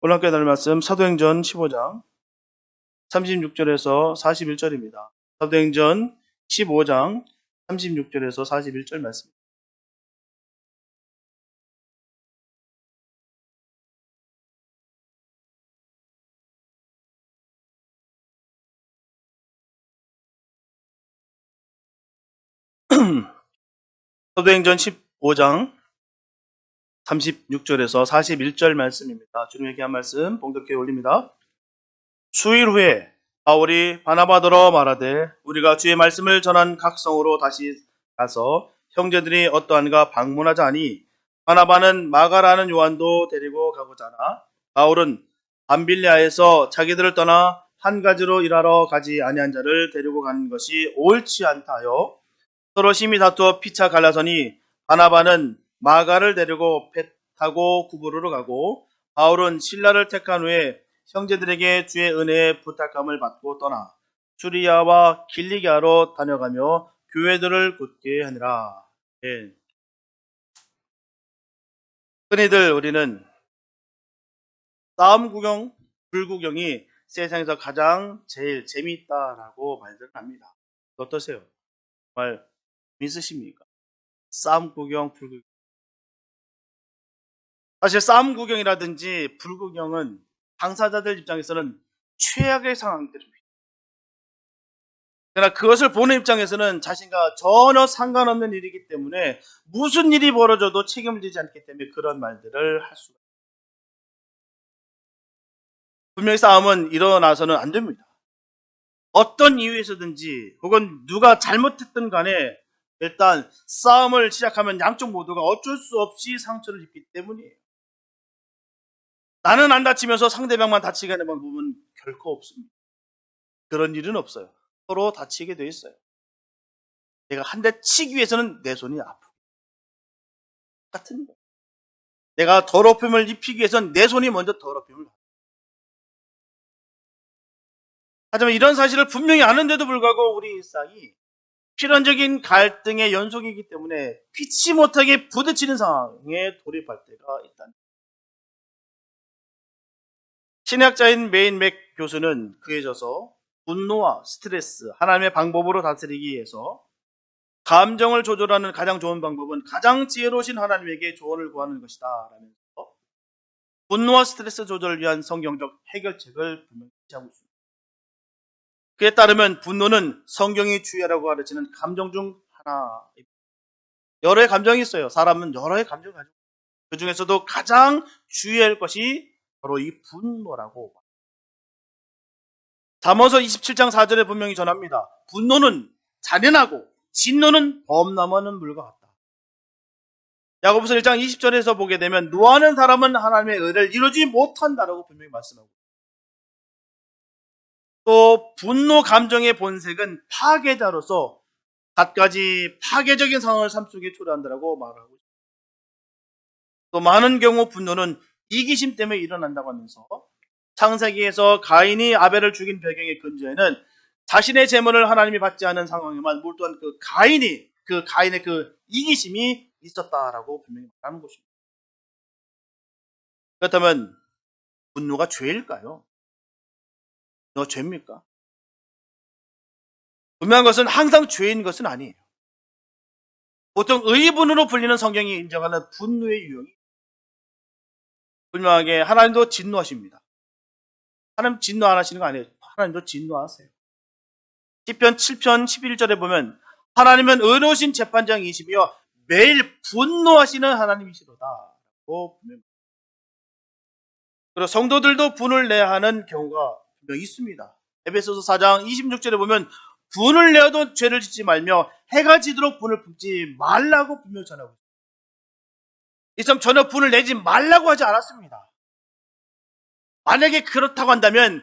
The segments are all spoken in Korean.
오늘 함께 나눌 말씀 사도행전 15장 36절에서 41절입니다. 사도행전 15장 36절에서 41절 말씀입니다. 사도행전 15장 36절에서 41절 말씀입니다. 주님에게 한 말씀 봉독해 올립니다. 수일 후에 바울이 바나바더러 말하되 우리가 주의 말씀을 전한 각 성으로 다시 가서 형제들이 어떠한가 방문하자 하니 바나바는 마가라는 요한도 데리고 가고자 하나 바울은 밤빌리아에서 자기들을 떠나 한 가지로 일하러 가지 아니한 자를 데리고 가는 것이 옳지 않다 하여 서로 심히 다투어 피차 갈라서니 바나바는 마가를 데리고 배 타고 구부로로 가고 바울은 신라를 택한 후에 형제들에게 주의 은혜의 부탁함을 받고 떠나 수리아와 길리기아로 다녀가며 교회들을 굳게 하니라. 예. 흔히들 우리는 싸움 구경, 불구경이 세상에서 가장 제일 재미있다라고 말들 합니다. 어떠세요? 정말 믿으십니까? 싸움 구경, 불구경. 사실 싸움 구경이라든지 불구경은 당사자들 입장에서는 최악의 상황들입니다. 그러나 그것을 보는 입장에서는 자신과 전혀 상관없는 일이기 때문에 무슨 일이 벌어져도 책임을 지지 않기 때문에 그런 말들을 할 수가 있습니다. 분명히 싸움은 일어나서는 안 됩니다. 어떤 이유에서든지 혹은 누가 잘못했든 간에 일단 싸움을 시작하면 양쪽 모두가 어쩔 수 없이 상처를 입기 때문이에요. 나는 안 다치면서 상대방만 다치게 하는 방법은 결코 없습니다. 그런 일은 없어요. 서로 다치게 돼 있어요. 내가 한 대 치기 위해서는 내 손이 아프고 같은 거예요. 내가 더럽힘을 입히기 위해서는 내 손이 먼저 더럽힘을 받아요. 하지만 이런 사실을 분명히 아는데도 불구하고 우리 일상이 필연적인 갈등의 연속이기 때문에 피치 못하게 부딪히는 상황에 돌입할 때가 있다는 거예요. 신학자인 메인 맥 교수는 그에 져서 분노와 스트레스, 하나님의 방법으로 다스리기 위해서 감정을 조절하는 가장 좋은 방법은 가장 지혜로우신 하나님에게 조언을 구하는 것이다 라면서 분노와 스트레스 조절을 위한 성경적 해결책을 분명히 제시하고 있습니다. 그에 따르면 분노는 성경이 주의하라고 가르치는 감정 중 하나입니다. 여러의 감정이 있어요. 사람은 여러의 감정을 가지고 있어요. 그 중에서도 가장 주의할 것이 바로 이 분노라고. 잠언서 27장 4절에 분명히 전합니다. 분노는 잔인하고 진노는 범 넘어는 물과 같다. 야고보서 1장 20절에서 보게 되면 노하는 사람은 하나님의 의를 이루지 못한다라고 분명히 말씀하고, 또 분노 감정의 본색은 파괴자로서 갖가지 파괴적인 상황을 삶 속에 초래한다라고 말하고 있습니다. 또 많은 경우 분노는 이기심 때문에 일어난다고 하면서 창세기에서 가인이 아벨을 죽인 배경의 근저에는 자신의 재물을 하나님이 받지 않은 상황에만 몰두한 그 가인의 그 이기심이 있었다라고 분명히 말하는 것입니다. 그렇다면 분노가 죄일까요? 너 죄입니까? 분명한 것은 항상 죄인 것은 아니에요. 보통 의분으로 불리는 성경이 인정하는 분노의 유형이 분명하게 하나님도 진노하십니다. 하나님 진노 안 하시는 거 아니에요. 하나님도 진노하세요. 시편 7편 11절에 보면 하나님은 의로우신 재판장이시며 매일 분노하시는 하나님이시로다. 그리고 성도들도 분을 내야 하는 경우가 분명히 있습니다. 에베소서 4장 26절에 보면 분을 내어도 죄를 짓지 말며 해가 지도록 분을 품지 말라고 분명히 전하고 있습니다. 이 점 전혀 분을 내지 말라고 하지 않았습니다. 만약에 그렇다고 한다면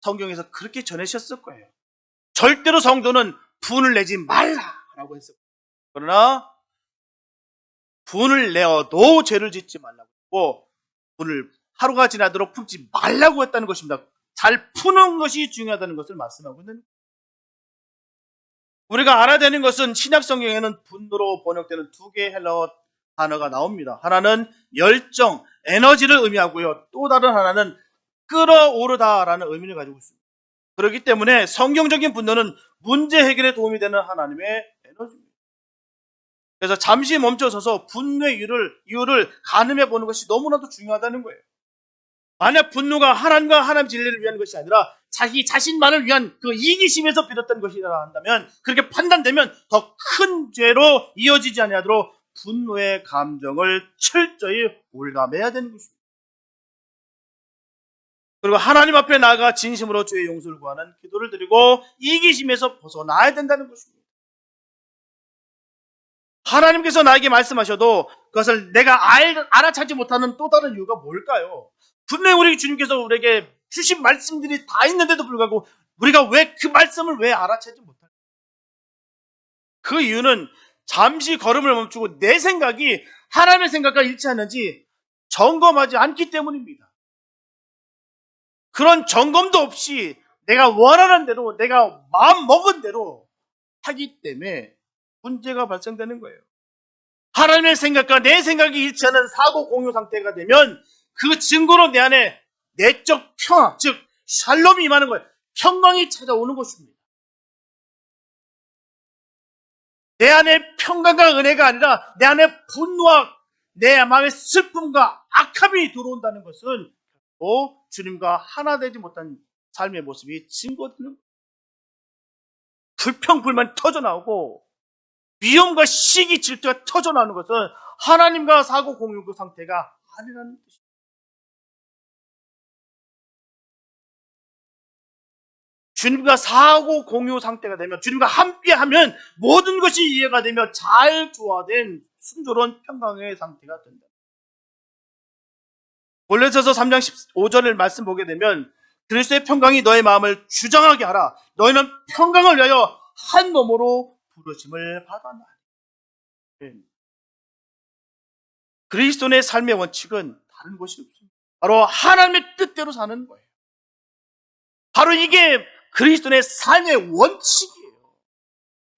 성경에서 그렇게 전해주셨을 거예요. 절대로 성도는 분을 내지 말라라고 했어요. 그러나 분을 내어도 죄를 짓지 말라고 했고 분을 하루가 지나도록 품지 말라고 했다는 것입니다. 잘 푸는 것이 중요하다는 것을 말씀하고 있는, 우리가 알아야 되는 것은 신약 성경에는 분노로 번역되는 두 개의 헬라어 단어가 나옵니다. 하나는 열정, 에너지를 의미하고요. 또 다른 하나는 끌어오르다라는 의미를 가지고 있습니다. 그렇기 때문에 성경적인 분노는 문제 해결에 도움이 되는 하나님의 에너지입니다. 그래서 잠시 멈춰서서 분노의 이유를 가늠해 보는 것이 너무나도 중요하다는 거예요. 만약 분노가 하나님과 하나님 진리를 위한 것이 아니라 자기 자신만을 위한 그 이기심에서 비롯된 것이라 한다면, 그렇게 판단되면 더 큰 죄로 이어지지 아니하도록 분노의 감정을 철저히 올감해야 되는 것입니다. 그리고 하나님 앞에 나아가 진심으로 죄의 용서를 구하는 기도를 드리고 이기심에서 벗어나야 된다는 것입니다. 하나님께서 나에게 말씀하셔도 그것을 내가 알아차지 못하는 또 다른 이유가 뭘까요? 분명히 우리 주님께서 우리에게 주신 말씀들이 다 있는데도 불구하고 우리가 왜 그 말씀을 왜 알아채지 못할까? 그 이유는 잠시 걸음을 멈추고 내 생각이 하나님의 생각과 일치하는지 점검하지 않기 때문입니다. 그런 점검도 없이 내가 원하는 대로, 내가 마음 먹은 대로 하기 때문에 문제가 발생되는 거예요. 하나님의 생각과 내 생각이 일치하는 사고 공유 상태가 되면 그 증거로 내 안에 내적 평화, 즉 샬롬이 임하는 거예요. 평강이 찾아오는 것입니다. 내 안에 평강과 은혜가 아니라 내 안에 분노와 내 마음의 슬픔과 악함이 들어온다는 것은 주님과 하나 되지 못한 삶의 모습이 증거되는 거예요. 불평불만이 터져나오고 위험과 시기, 질투가 터져나오는 것은 하나님과 사고 공유 그 상태가 아니라는 뜻입니다. 주님과 사고 공유 상태가 되면, 주님과 함께하면 모든 것이 이해가 되며 잘 조화된 순조로운 평강의 상태가 된다. 골로새서 3장 15절을 말씀 보게 되면 그리스도의 평강이 너의 마음을 주장하게 하라. 너희는 평강을 위하여 한 몸으로 부르심을 받았나니. 그리스도의 삶의 원칙은 다른 것이 없습니다. 바로 하나님의 뜻대로 사는 거예요. 바로 이게 그리스도의 삶의 원칙이에요.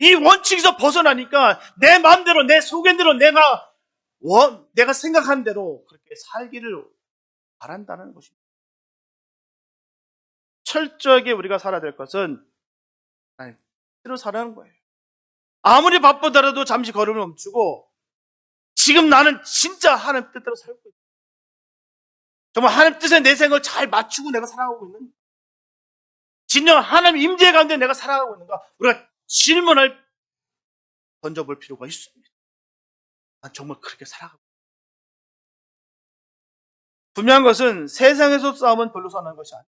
이 원칙에서 벗어나니까 내 마음대로, 내 속엔대로 내가 생각한 대로 그렇게 살기를 바란다는 것입니다. 철저하게 우리가 살아야 될 것은 하나님 뜻대로 살아가는 거예요. 아무리 바쁘더라도 잠시 걸음을 멈추고 지금 나는 진짜 하나님 뜻대로 살고 있다. 정말 하나님 뜻에 내 생각을 잘 맞추고 내가 살아가고 있는가? 진정 하나님 임재 가운데 내가 살아가고 있는가? 우리가 질문을 던져볼 필요가 있습니다. 난 정말 그렇게 살아가고 있다. 분명한 것은 세상에서 싸움은 별로 싸우는 것이 아니에요.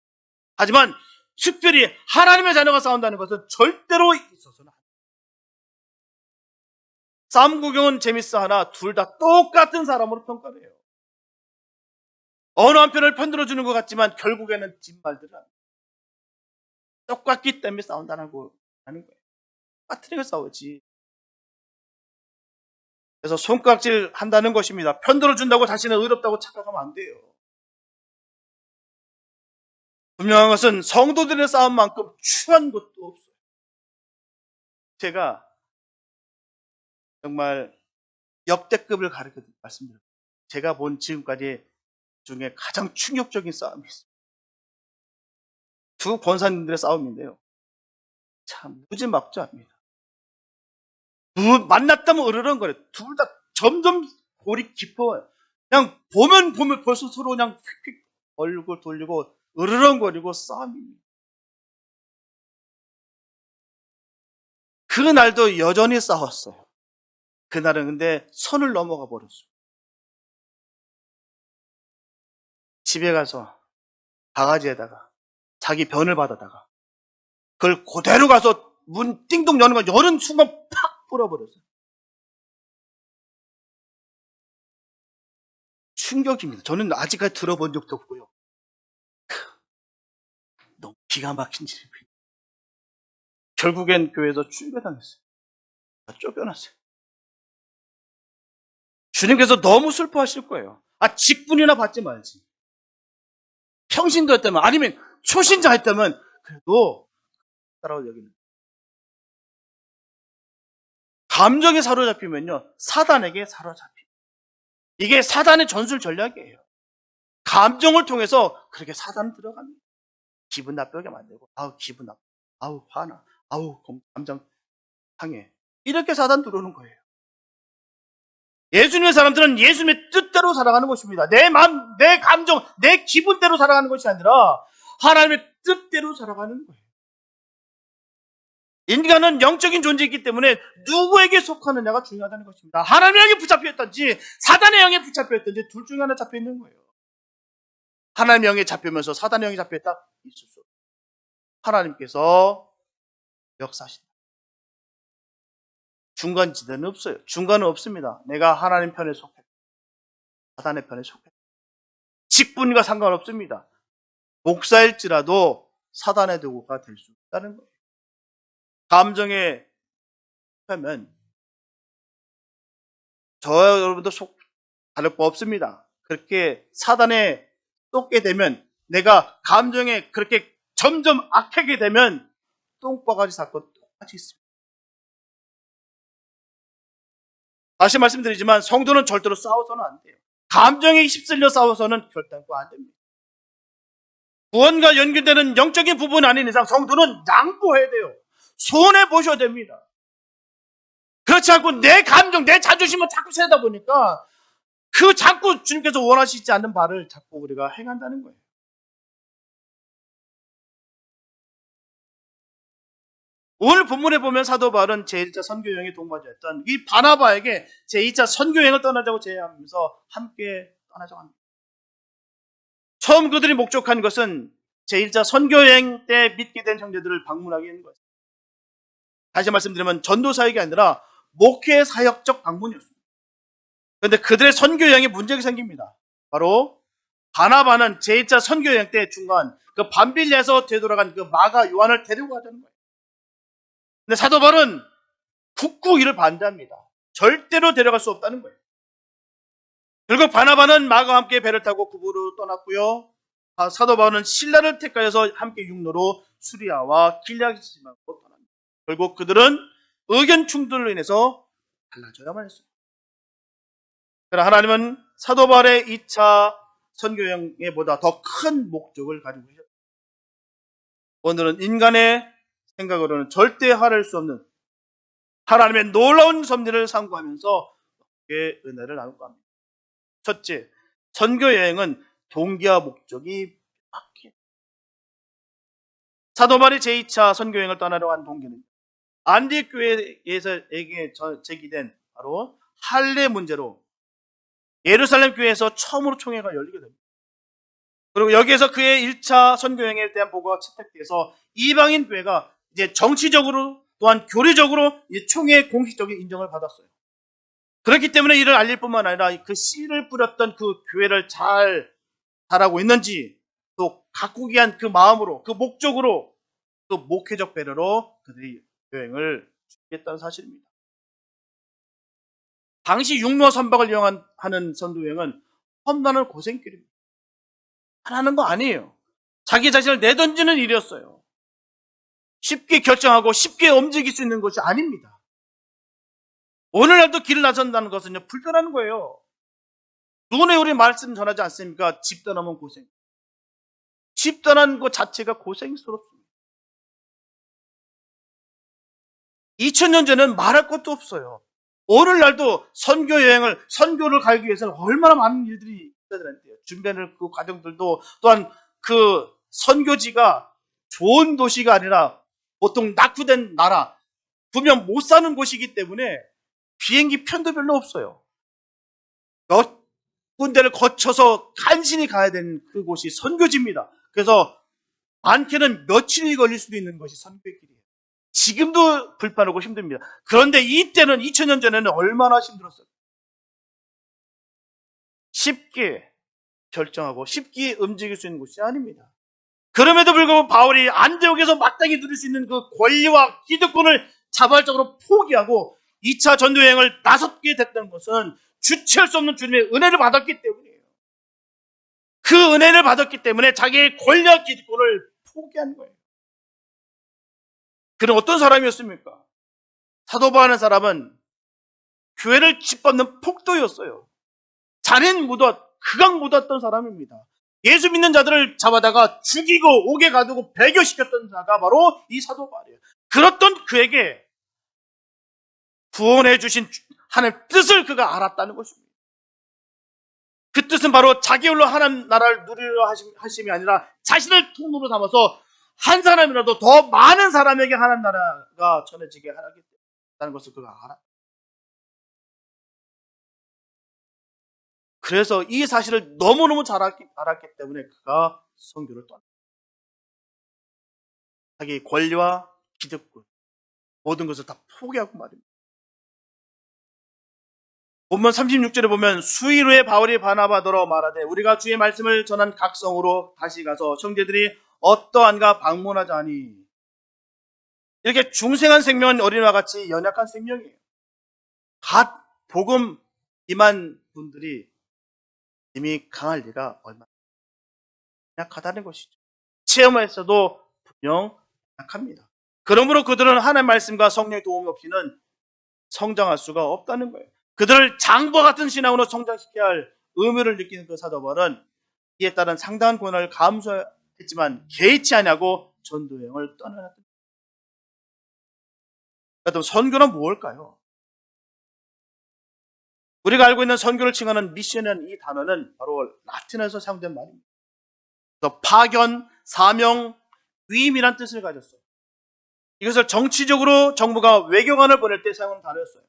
하지만 특별히 하나님의 자녀가 싸운다는 것은 절대로 있어서는 안 돼요. 싸움 구경은 재밌어 하나 둘 다 똑같은 사람으로 평가를 해요. 어느 한편을 편들어주는 것 같지만 결국에는 진말들은 똑같기 때문에 싸운다고 하는 거예요. 똑같으니까 싸우지. 그래서 손깍질 한다는 것입니다. 편들어준다고 자신은 의롭다고 착각하면 안 돼요. 분명한 것은 성도들의 싸움만큼 추한 것도 없어요. 제가 정말 역대급을 가르쳐 말씀드립니다. 제가 본 지금까지 중에 가장 충격적인 싸움이 있습니다. 두 권사님들의 싸움인데요. 참 무지막지합니다. 만났다면 으르렁거려요. 둘 다 점점 골이 깊어요. 그냥 보면 벌써 서로 그냥 휙휙 얼굴 돌리고 으르렁거리고 싸움입니다. 그날도 여전히 싸웠어요. 그날은 근데 선을 넘어가 버렸어요. 집에 가서 바가지에다가 자기 변을 받아다가 그걸 그대로 가서 문 띵동 여는 거 여는 순간 팍 뿌려버렸어요. 충격입니다. 저는 아직까지 들어본 적도 없고요. 너무 기가 막힌 일이에요. 결국엔 교회에서 쫓겨당했어요. 쫓겨났어요. 주님께서 너무 슬퍼하실 거예요. 직분이나 받지 말지. 평신도였다면 아니면 초신자였다면 그래도 따라오 여기는. 감정에 사로잡히면요 사단에게 사로잡힙니다. 이게 사단의 전술 전략이에요. 감정을 통해서 그렇게 사단 들어갑니다. 기분 나쁘게 만들고, 아우 기분 나빠, 아우 화나, 아우 감정 상해. 이렇게 사단 들어오는 거예요. 예수님의 사람들은 예수님의 뜻대로 살아가는 것입니다. 내 마음, 내 감정, 내 기분대로 살아가는 것이 아니라 하나님의 뜻대로 살아가는 거예요. 인간은 영적인 존재이기 때문에 누구에게 속하느냐가 중요하다는 것입니다. 하나님의 영에 붙잡혀 있든지 사단의 영에 붙잡혀 있든지 둘 중에 하나 잡혀 있는 거예요. 하나님의 영에 잡히면서 사단의 영에 잡혀 있다? 있을 수 없어요. 하나님께서 역사하신다. 중간 지대는 없어요. 중간은 없습니다. 내가 하나님 편에 속해, 사단의 편에 속해. 직분과 상관없습니다. 목사일지라도 사단의 도구가 될 수 있다는 거예요. 감정에 속하면 저 여러분도 다를 거 없습니다. 그렇게 사단에 쏟게 되면, 내가 감정에 그렇게 점점 악하게 되면 똥바가지 사건 똑같이 있습니다. 다시 말씀드리지만 성도는 절대로 싸워서는 안 돼요. 감정에 휩쓸려 싸워서는 결단코 안 됩니다. 구원과 연결되는 영적인 부분이 아닌 이상 성도는 양보해야 돼요. 손해보셔야 됩니다. 그렇지 않고 내 감정, 내 자존심을 자꾸 세다 보니까 그 자꾸 주님께서 원하시지 않는 바를 자꾸 우리가 행한다는 거예요. 오늘 본문에 보면 사도 바울은 제1차 선교여행에 동반자였던 이 바나바에게 제2차 선교여행을 떠나자고 제안하면서 함께 떠나자고 합니다. 처음 그들이 목적한 것은 제1차 선교여행 때 믿게 된 형제들을 방문하기 위한 것입니다. 다시 말씀드리면 전도사역이 아니라 목회 사역적 방문이었습니다. 그런데 그들의 선교여행에 문제가 생깁니다. 바로 바나바는 제1차 선교여행 때 중간 그 밤빌리에서 되돌아간 그 마가 요한을 데리고 가자는 거예요. 근데 사도 바울은 굳고 이를 반대합니다. 절대로 데려갈 수 없다는 거예요. 결국 바나바는 마가와 함께 배를 타고 구부로 떠났고요. 사도 바울은 신라를 택하여서 함께 육로로 수리아와 길리앗 지방으로 떠납니다. 결국 그들은 의견 충돌로 인해서 달라져야만 했습니다. 그러나 하나님은 사도 바울의 2차 선교여행에 보다 더 큰 목적을 가지고 계셨습니다. 오늘은 인간의 생각으로는 절대 하를 수 없는 하나님의 놀라운 섭리를 상고하면서 그의 은혜를 나눌까 합니다. 첫째, 선교여행은 동기와 목적이 명확해요. 사도 바울이 제2차 선교여행을 떠나려고 한 동기는 안디옥 교회에게 제기된 바로 할례 문제로 예루살렘 교회에서 처음으로 총회가 열리게 됩니다. 그리고 여기에서 그의 1차 선교여행에 대한 보고가 채택돼서 이방인 교회가 이제 정치적으로 또한 교리적으로 총회의 공식적인 인정을 받았어요. 그렇기 때문에 이를 알릴 뿐만 아니라 그 씨를 뿌렸던 그 교회를 잘 잘하고 있는지 또 가꾸기 위한 그 마음으로, 그 목적으로, 그 목회적 배려로 그들이 여행을 준비했다는 사실입니다. 당시 육로 선박을 이용하는 선교여행은 험난한 고생길입니다. 하는 거 아니에요. 자기 자신을 내던지는 일이었어요. 쉽게 결정하고 쉽게 움직일 수 있는 것이 아닙니다. 오늘날도 길을 나선다는 것은요, 불편한 거예요. 누구네 우리 말씀 전하지 않습니까? 집 떠나면 고생. 집 떠난 것 자체가 고생스럽습니다. 2000년 전에는 말할 것도 없어요. 오늘날도 선교를 가기 위해서는 얼마나 많은 일들이 있어야 되는데요. 준비하는 그 과정들도 또한 그 선교지가 좋은 도시가 아니라 보통 낙후된 나라, 분명 못 사는 곳이기 때문에 비행기 편도 별로 없어요. 몇 군데를 거쳐서 간신히 가야 되는 그곳이 선교지입니다. 그래서 많게는 며칠이 걸릴 수도 있는 것이 선교의 길이에요. 지금도 불편하고 힘듭니다. 그런데 이때는 2000년 전에는 얼마나 힘들었어요. 쉽게 결정하고 쉽게 움직일 수 있는 곳이 아닙니다. 그럼에도 불구하고 바울이 안디옥에서 마땅히 누릴 수 있는 그 권리와 기득권을 자발적으로 포기하고 2차 전도여행을 나섰게 됐던 것은 주체할 수 없는 주님의 은혜를 받았기 때문이에요. 그 은혜를 받았기 때문에 자기의 권리와 기득권을 포기한 거예요. 그는 어떤 사람이었습니까? 사도 바울이라는 사람은 교회를 짓밟는 폭도였어요. 잔인 극악 묻었던 사람입니다. 예수 믿는 자들을 잡아다가 죽이고 옥에 가두고 배교시켰던 자가 바로 이 사도 바울이에요. 그렇던 그에게 구원해 주신 하나님의 뜻을 그가 알았다는 것입니다. 그 뜻은 바로 자기 홀로 하나님 나라를 누리려 하심이 아니라 자신을 통로로 삼아서 한 사람이라도 더 많은 사람에게 하나님 나라가 전해지게 하겠다는 것을 그가 알았다. 그래서 이 사실을 너무너무 잘 알았기 때문에 그가 선교를 떠났다. 자기의 권리와 기득권 모든 것을 다 포기하고 말입니다. 본문 36절에 보면 수일 후에 바울이 바나바더러 말하되 우리가 주의 말씀을 전한 각 성으로 다시 가서 형제들이 어떠한가 방문하자 하니, 이렇게 중생한 생명은 어린이와 같이 연약한 생명이에요. 갓 복음 임한 분들이 이미 강할 리가 얼마나 약하다는 것이죠. 체험에서도 분명 약합니다. 그러므로 그들은 하나님의 말씀과 성령의 도움 없이는 성장할 수가 없다는 거예요. 그들을 장과 같은 신앙으로 성장시켜야 할 의무를 느끼는 그 사도 바울은 이에 따른 상당한 고난을 감수했지만 개의치 아니하고 전도 여행을 떠나는 거예요. 그럼 선교는 무엇일까요? 우리가 알고 있는 선교를 칭하는 미션이라는 이 단어는 바로 라틴어에서 사용된 말입니다. 그래서 파견, 사명, 위임이란 뜻을 가졌어요. 이것을 정치적으로 정부가 외교관을 보낼 때 사용하는 단어였어요.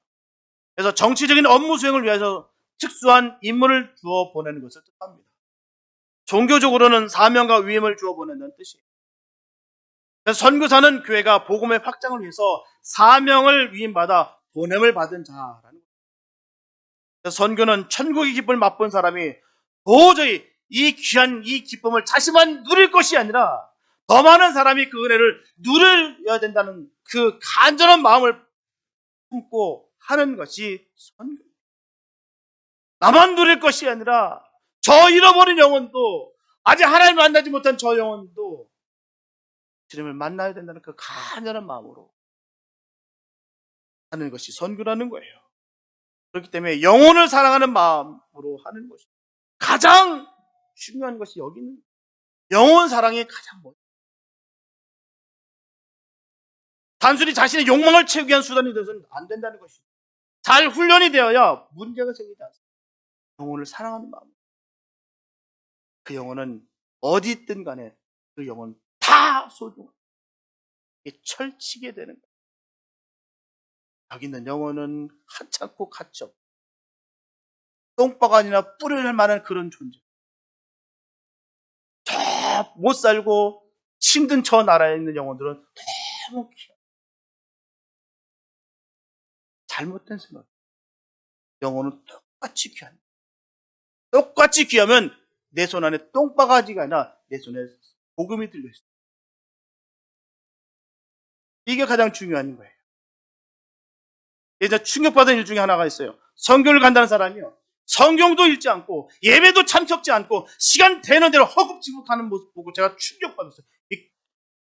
그래서 정치적인 업무 수행을 위해서 특수한 인물을 주어 보내는 것을 뜻합니다. 종교적으로는 사명과 위임을 주어 보내는 뜻이에요. 그래서 선교사는 교회가 복음의 확장을 위해서 사명을 위임받아 보냄을 받은 자라는 거예요. 그래서 선교는 천국의 기쁨을 맛본 사람이 도저히 이 귀한 이 기쁨을 자신만 누릴 것이 아니라 더 많은 사람이 그 은혜를 누려야 된다는 그 간절한 마음을 품고 하는 것이 선교. 나만 누릴 것이 아니라 저 잃어버린 영혼도, 아직 하나님을 만나지 못한 저 영혼도 주님을 만나야 된다는 그 간절한 마음으로 하는 것이 선교라는 거예요. 그렇기 때문에 영혼을 사랑하는 마음으로 하는 것이 가장 중요한 것이 여기는 영혼 사랑이 가장 먼저. 단순히 자신의 욕망을 채우기 위한 수단이 되어서는 안 된다는 것이죠. 잘 훈련이 되어야 문제가 생기지 않습니다. 영혼을 사랑하는 마음. 그 영혼은 어디 있든 간에 그 영혼 다 소중하게 철치게 되는 거예요. 여기 있는 영혼은 하찮고 가치 없고 똥바가니나 뿌릴 만한 그런 존재. 저 못 살고 힘든 저 나라에 있는 영혼들은 너무 귀해요. 잘못된 생각. 영혼은 똑같이 귀한. 똑같이 귀하면 내 손 안에 똥바가지가 아니라 내 손에 복음이 들려있어요. 이게 가장 중요한 거예요. 이제 충격받은 일 중에 하나가 있어요. 선교를 간다는 사람이요. 성경도 읽지 않고 예배도 참석지 않고 시간 되는 대로 허겁지겁하는 모습 보고 제가 충격받았어요.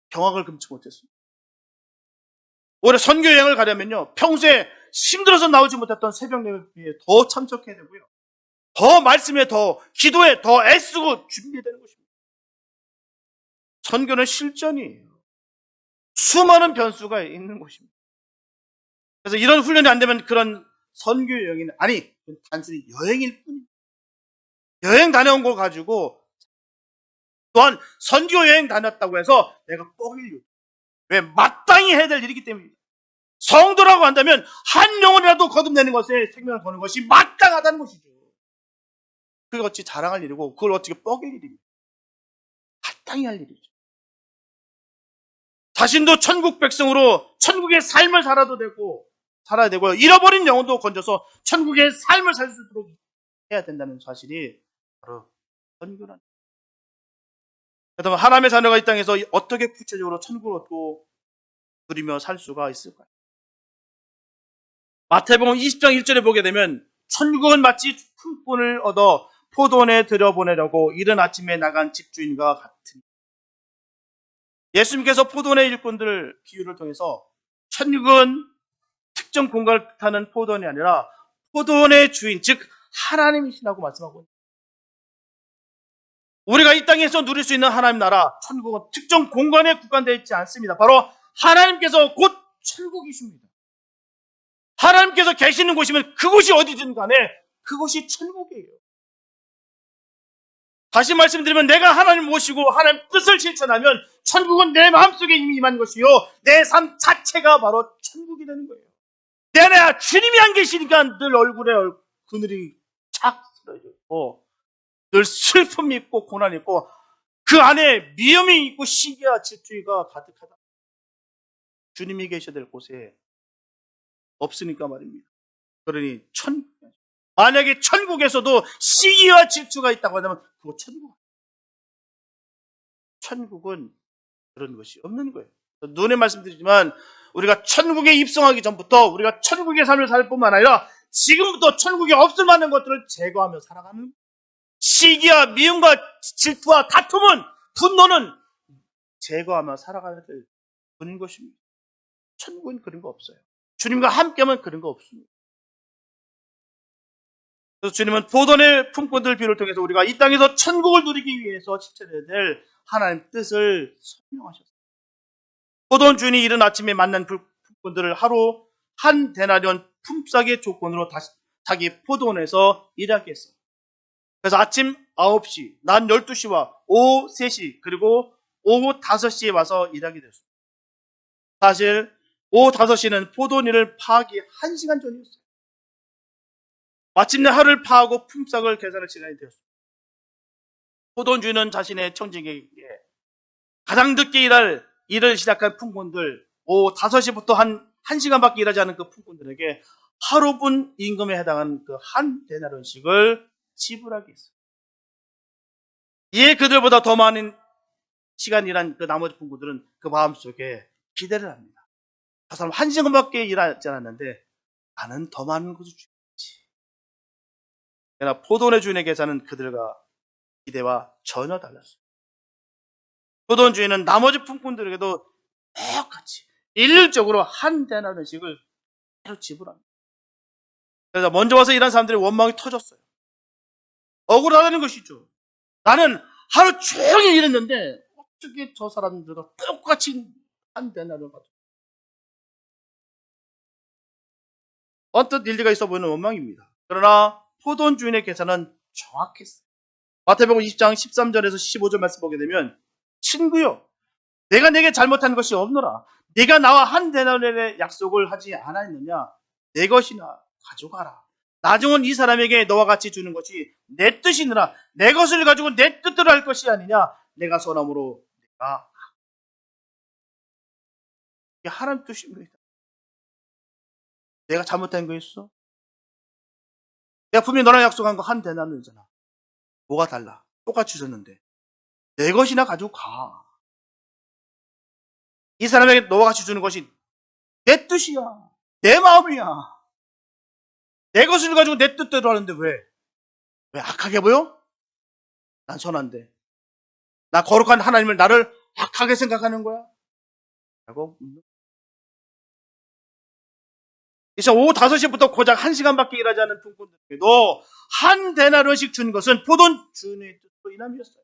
경악을 금치 못했습니다. 올해 선교 여행을 가려면요, 평소에 힘들어서 나오지 못했던 새벽 예배에 더 참석해야 되고요, 더 말씀에 더 기도에 더 애쓰고 준비해야 되는 것입니다. 선교는 실전이에요. 수많은 변수가 있는 것입니다. 그래서 이런 훈련이 안 되면 그런 선교 여행은 단순히 여행일 뿐입니다. 여행 다녀온 걸 가지고 또한 선교 여행 다녔다고 해서 내가 뻑일 이유. 왜? 마땅히 해야 될 일이기 때문입니다. 성도라고 한다면 한 영혼이라도 거듭내는 것에 생명을 거는 것이 마땅하다는 것이죠. 그게 어찌 자랑할 일이고 그걸 어떻게 뻑일 일입니까? 마땅히 할 일이죠. 자신도 천국 백성으로 천국의 삶을 살아야 되고요. 잃어버린 영혼도 건져서 천국의 삶을 살 수 있도록 해야 된다는 사실이 바로 선교라는. 그렇다면 하나님의 자녀가 이 땅에서 어떻게 구체적으로 천국을 얻고 누리며 살 수가 있을까요? 마태복음 20장 1절에 보게 되면 천국은 마치 품꾼을 얻어 포도원에 들여보내려고 이른 아침에 나간 집주인과 같은. 예수님께서 포도원의 일꾼들 비유를 통해서 천국은 특정 공간을 뜻하는 포도원이 아니라 포도원의 주인, 즉 하나님이시라고 말씀하고 있습니다. 우리가 이 땅에서 누릴 수 있는 하나님 나라, 천국은 특정 공간에 국한되어 있지 않습니다. 바로 하나님께서 곧 천국이십니다. 하나님께서 계시는 곳이면 그곳이 어디든 간에 그곳이 천국이에요. 다시 말씀드리면 내가 하나님 모시고 하나님 뜻을 실천하면 천국은 내 마음속에 이미 임한 것이요 내 삶 자체가 바로 천국이 되는 거예요. 내 안에 주님이 안 계시니까 늘 얼굴에 그늘이 착 쓰러지고 늘 슬픔이 있고 고난이 있고 그 안에 미움이 있고 시기와 질투가 가득하다. 주님이 계셔야 될 곳에 없으니까 말입니다. 그러니 만약에 천국에서도 시기와 질투가 있다고 하면 그거 천국은 그런 것이 없는 거예요. 눈에 말씀드리지만 우리가 천국에 입성하기 전부터 우리가 천국의 삶을 살 뿐만 아니라 지금부터 천국에 없을 만한 것들을 제거하며 살아가는 시기와 미움과 질투와 다툼은 분노는 제거하며 살아가야 될 분인 것입니다. 천국은 그런 거 없어요. 주님과 함께하면 그런 거 없습니다. 그래서 주님은 포도원의 품꾼들을 비롯해서 우리가 이 땅에서 천국을 누리기 위해서 실천해야 될 하나님의 뜻을 설명하셨습니다. 포도원 주인이 이른 아침에 만난 품꾼들을 하루 한 데나리온 품삯의 조건으로 다시 자기 포도원에서 일하게 했어요. 그래서 아침 9시, 낮 12시와 오후 3시, 그리고 오후 5시에 와서 일하게 됐습니다. 사실 오후 5시는 포도원 일을 파하기 1시간 전이었어요. 마침내 하루를 파하고 품삯을 계산할 시간이 되었습니다. 포도원 주인은 자신의 청직에게 가장 늦게 일을 시작한 품꾼들, 오후 5시부터 한 1시간밖에 일하지 않은 그 품꾼들에게 하루분 임금에 해당하는 그 한 데나리온씩을 지불하게 했어요. 이에 그들보다 더 많은 시간 일한 그 나머지 품꾼들은 그 마음속에 기대를 합니다. 저 사람 1시간밖에 일하지 않았는데 나는 더 많은 것을 주겠지. 그러나 포도원의 주인의 계산은 그들과 기대와 전혀 달랐어요. 포도원 주인은 나머지 품꾼들에게도 똑같이 일률적으로 한 데나리온씩을 지불합니다. 그래서 먼저 와서 일한 사람들의 원망이 터졌어요. 억울하다는 것이죠. 나는 하루 종일 일했는데 어떻게 저 사람들과 똑같이 한 데나리온 받죠? 언뜻 일리가 있어 보이는 원망입니다. 그러나 포도원 주인의 계산은 정확했어요. 마태복음 20장 13절에서 15절 말씀 보게 되면 친구요, 내가 내게 잘못한 것이 없노라. 네가 나와 한 데나리온의 약속을 하지 않았느냐? 내 것이나 가져가라. 나중은 이 사람에게 너와 같이 주는 것이 내 뜻이니라. 내 것을 가지고 내 뜻대로 할 것이 아니냐? 내가 선함으로 내가 이게 하나님 뜻입니다. 내가 잘못한 거 있어? 내가 분명히 너랑 약속한 거 한 데나리온이잖아. 뭐가 달라? 똑같이 줬는데 내 것이나 가지고 가. 이 사람에게 너와 같이 주는 것이 내 뜻이야. 내 마음이야. 내 것을 가지고 내 뜻대로 하는데 왜 악하게 보여? 난 선한데. 나 거룩한 하나님을 나를 악하게 생각하는 거야? 라고 묻는. 그래서 오후 5시부터 고작 1시간밖에 일하지 않은 품꾼들에게도 한 데나리온씩 준 것은 포도원 주인의 뜻으로 인함이었어요.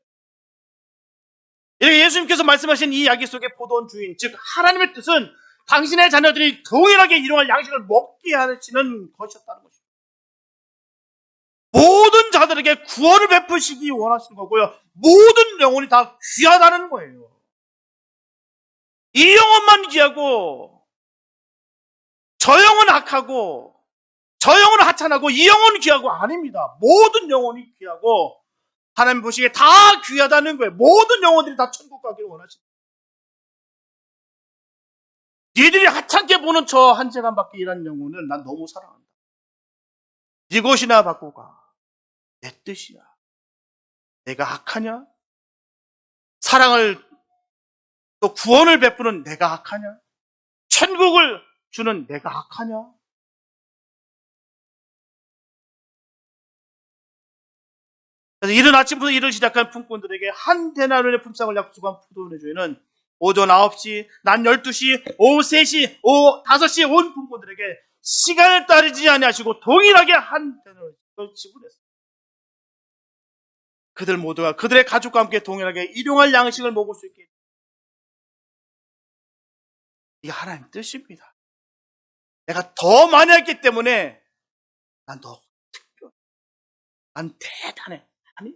이렇게 예수님께서 말씀하신 이 이야기 속의 포도원 주인, 즉 하나님의 뜻은 당신의 자녀들이 동일하게 일용할 양식을 먹게 하시는 것이었다는 것입니다. 모든 자들에게 구원을 베푸시기 원하시는 거고요. 모든 영혼이 다 귀하다는 거예요. 이 영혼만 귀하고 저 영혼 악하고 저 영혼 하찮하고 이 영혼 귀하고 아닙니다. 모든 영혼이 귀하고 하나님 보시기에 다 귀하다는 거예요. 모든 영혼들이 다 천국 가기를 원하십니다. 니들이 하찮게 보는 저 한 시간밖에 일한 영혼을 난 너무 사랑한다. 네 것이나 받고 가. 내 뜻이야. 내가 악하냐? 사랑을 또 구원을 베푸는 내가 악하냐? 천국을 주는 내가 악하냐? 그래서 이른 아침부터 일을 시작한 품꾼들에게 한 데나리온의 품삯을 약속한 포도원의 주인은 오전 9시, 낮 12시, 오후 3시, 오후 5시에 온 품꾼들에게 시간을 따르지 아니하시고 동일하게 한 데나리온 지불했어요. 그들 모두가 그들의 가족과 함께 동일하게 일용할 양식을 먹을 수 있게. 이게 하나님 뜻입니다. 내가 더 많이 했기 때문에 난 더 특별해. 난 대단해. 아니,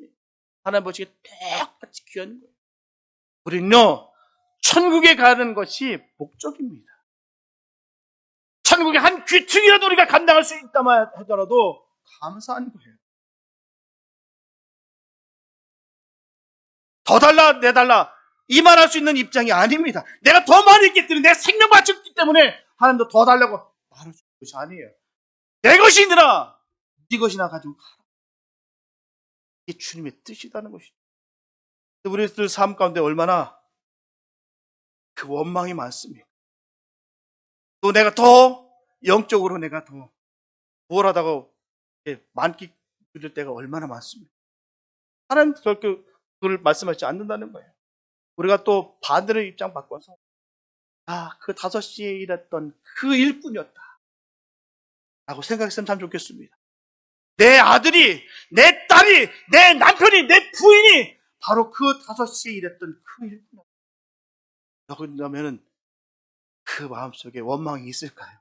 하나님 보시기에 똑같이 귀한 거예요. 우리는요, 천국에 가는 것이 목적입니다. 천국의 한 귀퉁이라도 우리가 감당할 수 있다만 하더라도 감사한 거예요. 더 달라, 내달라, 이만할 수 있는 입장이 아닙니다. 내가 더 많이 했기 때문에, 내가 생명 바쳤기 때문에 하나님도 더 달라고 말할 수 있는 것이 아니에요. 내 것이니라, 네 것이나 가지고 가라. 이게 주님의 뜻이라는 것이죠. 우리들 삶 가운데 얼마나 그 원망이 많습니까? 또 내가 더 영적으로 내가 더 우월하다고 만끽 누릴 때가 얼마나 많습니까? 하나님 절대 그걸 말씀하지 않는다는 거예요. 우리가 또 반대로 입장 바꿔서 그 5시에 일했던 그 일꾼이었다 라고 생각했으면 참 좋겠습니다. 내 아들이, 내 딸이, 내 남편이, 내 부인이 바로 그 5시에 일했던 그 일꾼이었다. 그러면은 그 마음속에 원망이 있을까요?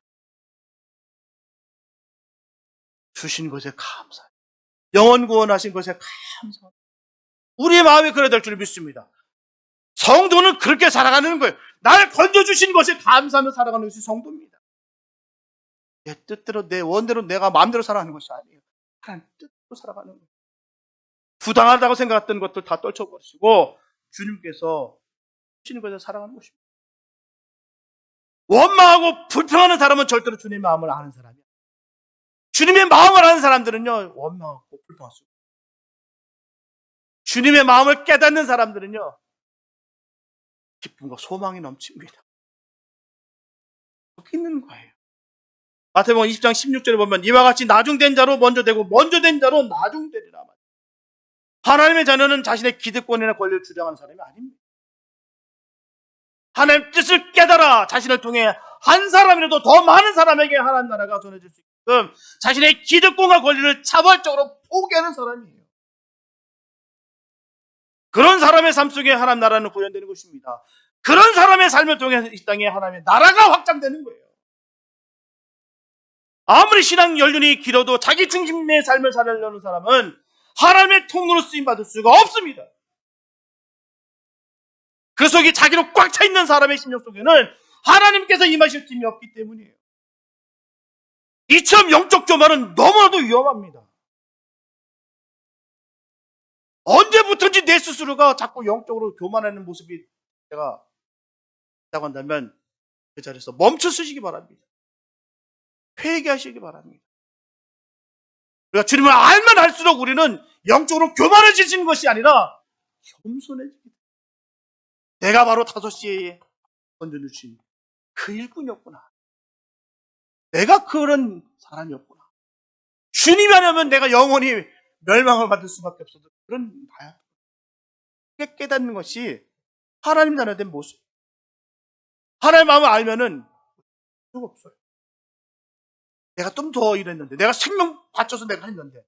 주신 것에 감사해요. 영원 구원하신 것에 감사해요. 우리의 마음이 그래야 될 줄 믿습니다. 성도는 그렇게 살아가는 거예요. 날 건져주신 것에 감사하며 살아가는 것이 성도입니다. 내 뜻대로, 내 원대로, 내가 마음대로 살아가는 것이 아니에요. 하나님 뜻대로 살아가는 거예요. 부당하다고 생각했던 것들 다 떨쳐버리시고 주님께서 주시는 것에 살아가는 것입니다. 원망하고 불평하는 사람은 절대로 주님의 마음을 아는 사람이야. 주님의 마음을 아는 사람들은요, 원망하고 불평할 수 없어요. 주님의 마음을 깨닫는 사람들은요, 기쁨과 소망이 넘칩니다. 여기 있는 거예요. 마태복음 20장 16절에 보면 이와 같이 나중된 자로 먼저 되고 먼저 된 자로 나중되리라. 하나님의 자녀는 자신의 기득권이나 권리를 주장하는 사람이 아닙니다. 하나님의 뜻을 깨달아 자신을 통해 한 사람이라도 더 많은 사람에게 하나님 나라가 전해질 수 있게끔 자신의 기득권과 권리를 자발적으로 포기하는 사람이에요. 그런 사람의 삶 속에 하나님 나라는 구현되는 것입니다. 그런 사람의 삶을 통해 이 땅에 하나님의 나라가 확장되는 거예요. 아무리 신앙 연륜이 길어도 자기 중심의 삶을 살려는 사람은 하나님의 통로로 쓰임받을 수가 없습니다. 그 속이 자기로 꽉 차 있는 사람의 심령 속에는 하나님께서 임하실 힘이 없기 때문이에요. 이처럼 영적 교만은 너무나도 위험합니다. 언제부턴지 내 스스로가 자꾸 영적으로 교만하는 모습이 제가 있다고 한다면 그 자리에서 멈춰 서시기 바랍니다. 회개하시기 바랍니다. 우리가 주님을 알면 알수록 우리는 영적으로 교만해지는 것이 아니라 겸손해집니다. 내가 바로 5시에 건져주신 그 일꾼이었구나. 내가 그런 사람이었구나. 주님이 아니면 내가 영원히 멸망을 받을 수밖에 없어도 그런 나야. 깨닫는 것이 하나님 나라에 대한 모습. 하나님 마음을 알면은 수가 없어요. 내가 좀 더 이랬는데, 내가 생명 바쳐서 내가 했는데,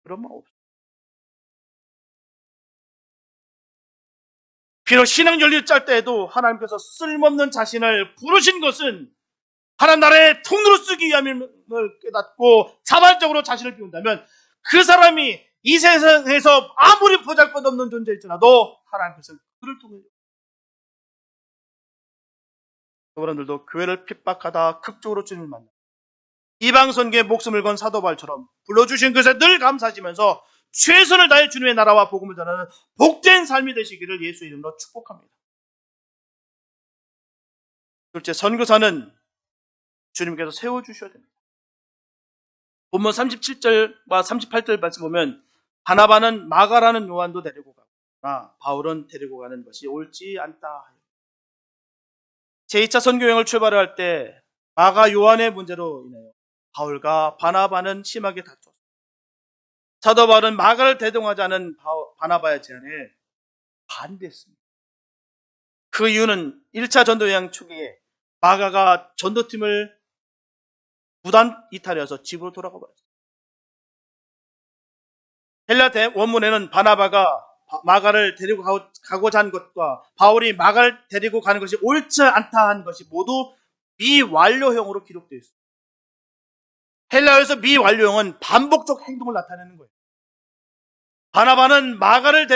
그런 마음 없어요. 비록 신앙 연리를 짤 때에도 하나님께서 쓸모없는 자신을 부르신 것은 하나님 나라의 통로로 쓰기 위함을 깨닫고 자발적으로 자신을 비운다면 그 사람이 이 세상에서 아무리 보잘것없는 존재일지라도 하나님께서 그를 통해 여러분들도 교회를 핍박하다 극적으로 주님을 만나 이방선교에 목숨을 건 사도 바울처럼 불러주신 것에 늘 감사하시면서 최선을 다해 주님의 나라와 복음을 전하는 복된 삶이 되시기를 예수의 이름으로 축복합니다. 둘째, 선교사는 주님께서 세워주셔야 됩니다. 본문 37절과 38절 말씀 보면 바나바는 마가라는 요한도 데리고 가거나 바울은 데리고 가는 것이 옳지 않다. 제2차 선교여행을 출발할 때 마가 요한의 문제로 인하여 바울과 바나바는 심하게 다퉜습니다. 사도 바울은 마가를 대동하자는 바나바의 제안에 반대했습니다. 그 이유는 1차 전도여행 초기에 마가가 전도팀을 무단 이탈해서 집으로 돌아가 버렸어요. 헬라 원문에는 바나바가 마가를 데리고 가고자 한 것과 바울이 마가를 데리고 가는 것이 옳지 않다 한 것이 모두 미완료형으로 기록되어 있습니다. 헬라어에서 미완료형은 반복적 행동을 나타내는 거예요. 바나바는 마가를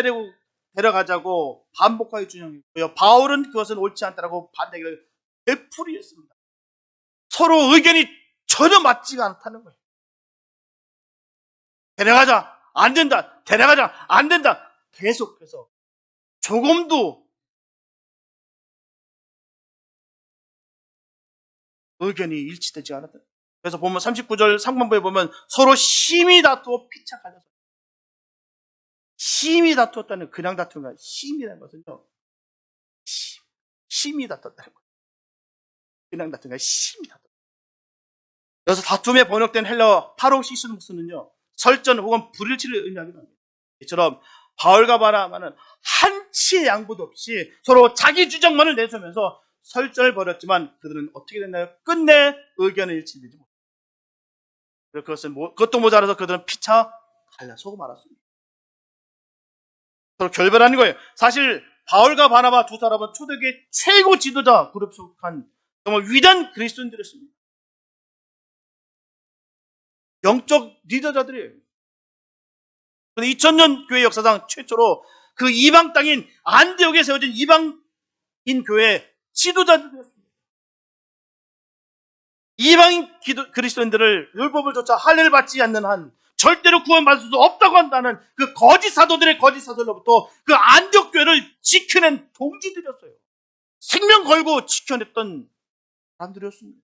데려가자고 반복하게 준영했고요. 바울은 그것은 옳지 않다라고 반대를 되풀이했습니다. 서로 의견이 전혀 맞지가 않다는 거예요. 데려가자, 안 된다. 데려가자, 안 된다. 계속해서 조금도 의견이 일치되지 않았다. 그래서 보면 39절 상반부에 보면 서로 심히 다투어 피차 갈렸어요. 심히 다투었다는 그냥 다투는 거야. 심이라는 것은요. 심히 다투었다는 거예요. 그냥 다투는 거야. 심히 다투었다. 그래서 다툼에 번역된 헬라어 파로시스무스는요. 설전 혹은 불일치를 의미하기도 합니다. 이처럼 바울과 바나바는 한치의 양보도 없이 서로 자기 주장만을 내세우면서 설전을 벌였지만 그들은 어떻게 됐나요? 끝내 의견을 일치되지 못했습니다. 그것도 모자라서 그들은 피차 갈라서고 말았습니다. 서로 결별하는 거예요. 사실 바울과 바나바 두 사람은 초대교회 최고 지도자 그룹 속한 정말 위대한 그리스도인들이었습니다. 영적 리더자들이에요. 2000년 교회 역사상 최초로 그 이방 땅인 안디옥에 세워진 이방인 교회 지도자들이었습니다. 이방인 그리스도인들을 율법을 쫓아 할례를 받지 않는 한 절대로 구원받을 수 없다고 한다는 그 거짓 사도들의 거짓 사도로부터 그 안디옥 교회를 지켜낸 동지들이었어요. 생명 걸고 지켜냈던 사람들이었습니다.